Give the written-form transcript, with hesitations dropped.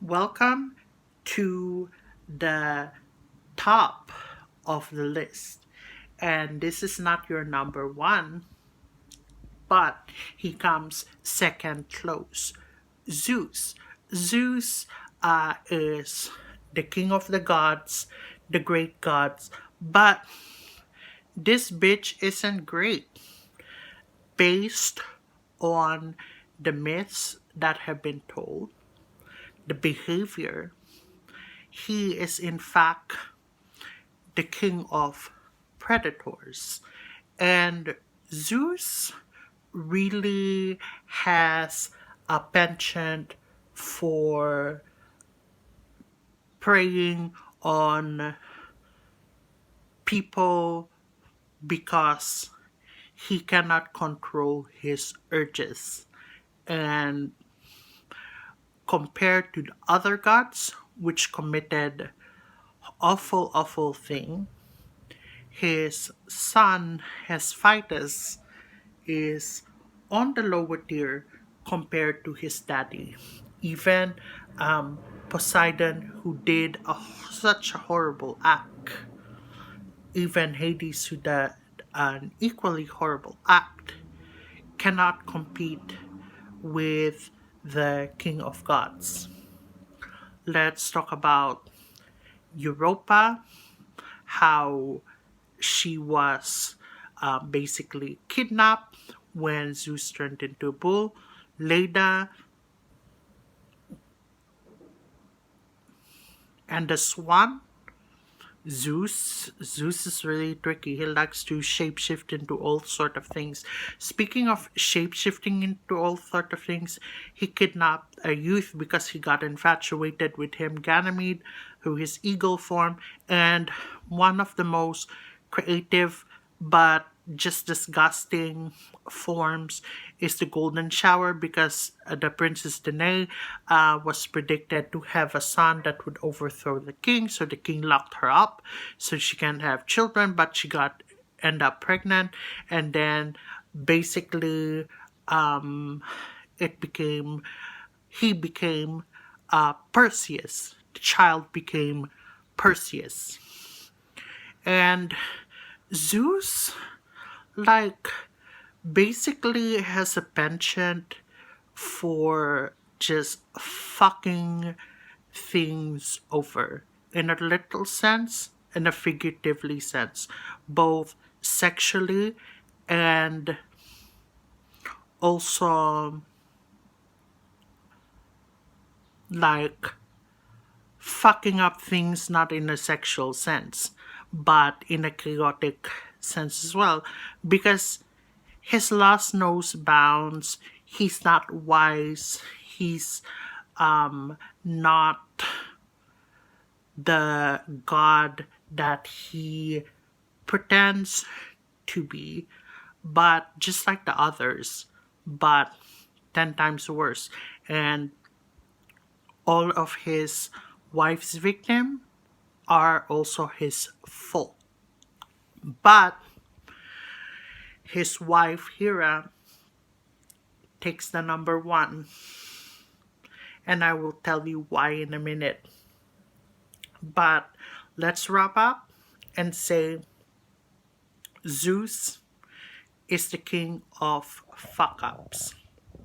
Welcome to the top of the list. And this is not your number one, but he comes second close. Zeus. Zeus is the king of the gods, the great gods, but this bitch isn't great based on the myths that have been told, the behavior. He is, in fact, the king of predators. And Zeus really has a penchant for preying on people because he cannot control his urges. And compared to the other gods, which committed awful thing, his son Hephaestus is on the lower tier compared to his daddy. Even Poseidon, who did such a horrible act, even Hades, who did an equally horrible act, cannot compete with the King of Gods. Let's talk about Europa, how she was basically kidnapped when Zeus turned into a bull. Leda and the swan. Zeus is really tricky. He likes to shapeshift into all sort of things. Speaking of shapeshifting into all sort of things, he kidnapped a youth because he got infatuated with him, Ganymede, through his eagle form, and one of the most creative but just disgusting forms is the golden shower, because the princess Danae was predicted to have a son that would overthrow the king, so the king locked her up so she can't have children, but she got end up pregnant, and then basically it became he became Perseus. The child became Perseus. And Zeus, like, basically has a penchant for just fucking things over, in a literal sense and a figuratively sense, both sexually and also like fucking up things, not in a sexual sense but in a chaotic sense as well, because his loss knows bounds. He's not wise. He's not the god that he pretends to be, but just like the others, but 10 times worse. And all of his wife's victims are also his fault. But his wife Hera takes the number one, and I will tell you why in a minute. But let's wrap up and say Zeus is the king of fuck ups.